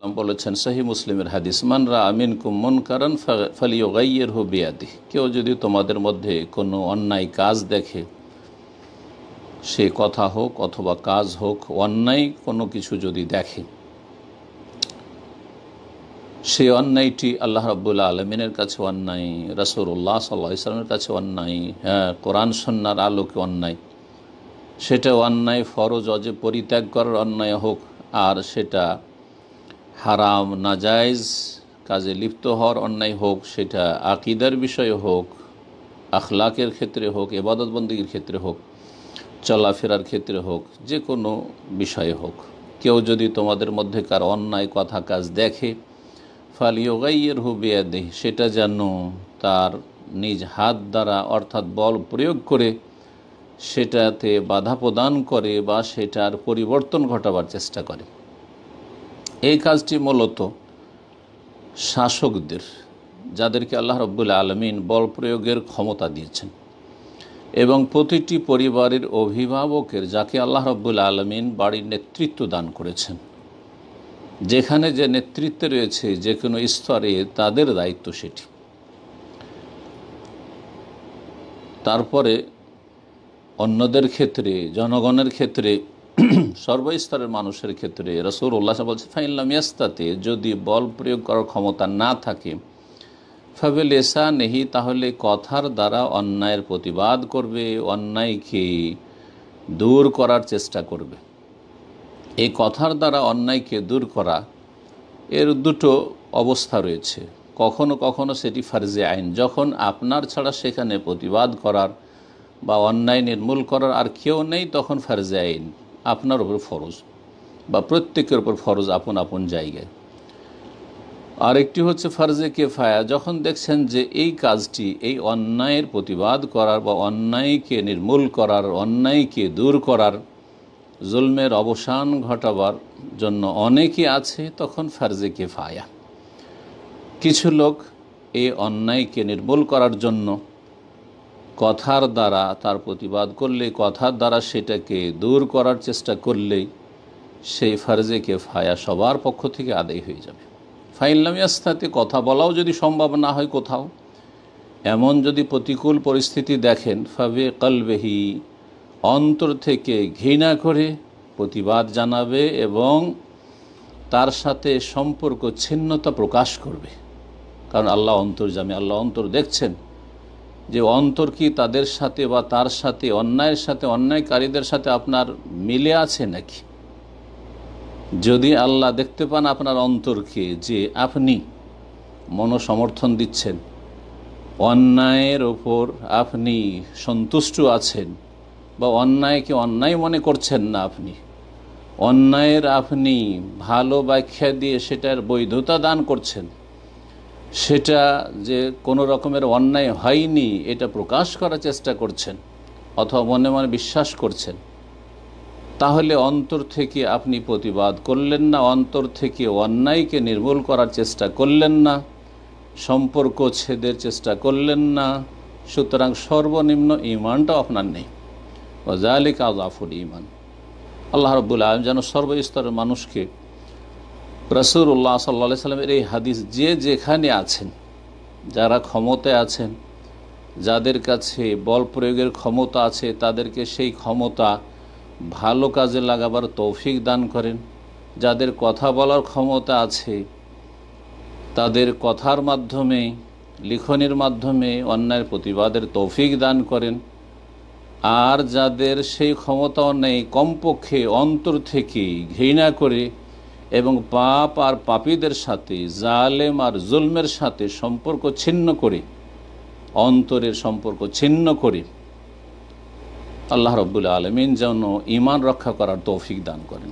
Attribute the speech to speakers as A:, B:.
A: বলেছেন সহিহ মুসলিমের হাদিস, মান রা মিনকুম মুনকারান ফালিয়ুগাইয়িরহু বিয়াদিহি, কেউ যদি তোমাদের মধ্যে কোনো অন্যায় কাজ দেখে, সে কথা হোক অথবা কাজ হোক, অন্যায় কোনো কিছু যদি দেখে, সে অন্যায়টি আল্লাহ রাব্বুল আলামিনের কাছে অন্যায়, রাসূলুল্লাহ সাল্লাল্লাহু আলাইহি ওয়াসাল্লামের কাছে অন্যায়, কোরআন সুন্নাহর আলোকে অন্যায়, সেটা অন্যায় ফরজ অজেব পরিত্যাগ করার অন্যায় হোক, আর সেটা হারাম নাজায়েজ কাজে লিপ্ত হওয়ার অন্যায় হোক, সেটা আকীদার বিষয়ে হোক, আখলাকের ক্ষেত্রে হোক, ইবাদত বন্দেগীর ক্ষেত্রে হোক, চলাফেরার ক্ষেত্রে হোক, যে কোনো বিষয়ে হোক, কেউ যদি তোমাদের মধ্যেকার অন্যায় কথা কাজ দেখে, ফালিয়ুগাইয়িরহু বিয়াদিহি, সেটা যেন তার নিজ হাত দ্বারা অর্থাৎ বল প্রয়োগ করে সেটাতে বাধা প্রদান করে বা সেটার পরিবর্তন ঘটাবার চেষ্টা করে। এই কাজটি মূলত শাসকদের, যাদেরকে আল্লাহ রাব্বুল আলামিন বল প্রয়োগের ক্ষমতা দিয়েছেন, এবং প্রতিটি পরিবারের অভিভাবকের, যাকে আল্লাহ রাব্বুল আলামিন বাড়ির নেতৃত্ব দান করেছেন, যেখানে যে নেতৃত্বে রয়েছে যে কোনো স্তরে তাদের দায়িত্ব সেটি। তারপরে অন্যদের ক্ষেত্রে, জনগণের ক্ষেত্রে, সর্বস্তরের মানুষের ক্ষেত্রে রাসূলুল্লাহ বলছে, ফাইন লাম ইয়াস্তাতি, যদি বল প্রয়োগ করার ক্ষমতা না থাকে, ফাবিলিসানিহি, তাহলে কথার দ্বারা অন্যায়ের প্রতিবাদ করবে, অন্যায়কে দূর করার চেষ্টা করবে। এই কথার দ্বারা অন্যায়কে দূর করা, এর দুটো অবস্থা রয়েছে। কখনো কখনো সেটি ফারজে আইন, যখন আপনার ছাড়া সেখানে প্রতিবাদ করার বা অন্যায় নির্মূল করার আর কেউ নেই, তখন ফারজে আইন আপনার উপর ফরজ, বা প্রত্যেকের উপর ফরজ আপন আপন জায়গায়। আরেকটি হচ্ছে ফারজে কিফায়া, যখন দেখছেন যে এই কাজটি, এই অন্যায়ের প্রতিবাদ করার বা অন্যায়কে নির্মূল করার, অন্যায়কে দূর করার, জুলমের অবসান ঘটাবার জন্য অনেকে আছে, তখন ফারজে কিফায়া। কিছু লোক এই অন্যায়কে নির্মূল করার জন্য কথার দ্বারা তার প্রতিবাদ করলে, কথার দ্বারা সেটাকে দূর করার চেষ্টা করলেই সেই ফারজে কিফায়া সবার পক্ষ থেকে আদায় হয়ে যাবে। ফাইন লাম ইয়াস্তাতি, কথা বলাও যদি সম্ভব না হয় কোথাও, এমন যদি প্রতিকূল পরিস্থিতি দেখেন, ফাবি কলবিহি, অন্তর থেকে ঘৃণা করে প্রতিবাদ জানাবে এবং তার সাথে সম্পর্ক ছিন্নতা প্রকাশ করবে। কারণ আল্লাহ অন্তর্যামী, আল্লাহ অন্তর দেখছেন যে অন্তর কি তাদের সাথে বা তার সাথে, অন্যায়ের সাথে, অন্যায়কারীদের সাথে আপনার মিলে আছে নাকি। যদি আল্লাহ দেখতে পান আপনার অন্তরকে, যে আপনি মনোসমর্থন দিচ্ছেন, অন্যায়ের ওপর আপনি সন্তুষ্ট আছেন, বা অন্যায়কে অন্যায় মনে করছেন না, আপনি অন্যায়ের আপনি ভালো ব্যাখ্যা দিয়ে সেটার বৈধতা দান করছেন, সেটা যে কোনো রকমের অন্যায় হয়নি এটা প্রকাশ করার চেষ্টা করছেন, অথবা মনে মনে বিশ্বাস করছেন, তাহলে অন্তর থেকে আপনি প্রতিবাদ করলেন না, অন্তর থেকে অন্যায়কে নির্মূল করার চেষ্টা করলেন না, সম্পর্ক ছেদের চেষ্টা করলেন না, সুতরাং সর্বনিম্ন ঈমানটাও আপনার নেই। ওয়াযালিকা আযাফুল ঈমান। আল্লাহ রাব্বুল আলামিন যেন সর্বস্তরের মানুষকে রাসূলুল্লাহ সাল্লাল্লাহু আলাইহি সাল্লামের এই হাদিস, যে যেখানে আছেন, যারা ক্ষমতায় আছেন, যাদের কাছে বল প্রয়োগের ক্ষমতা আছে, তাদেরকে সেই ক্ষমতা ভালো কাজে লাগাবার তৌফিক দান করেন। যাদের কথা বলার ক্ষমতা আছে, তাদের কথার মাধ্যমে, লিখনের মাধ্যমে অন্যায়ের প্রতিবাদের তৌফিক দান করেন। আর যাদের সেই ক্ষমতাও নেই, কমপক্ষে অন্তর থেকে ঘৃণা করে এবং পাপ আর পাপীদের সাথে, জালেম আর জুলমের সাথে সম্পর্ক ছিন্ন করে, অন্তরের সম্পর্ক ছিন্ন করে আল্লাহ রাব্বুল আলামিন যেন ঈমান রক্ষা করার তৌফিক দান করেন।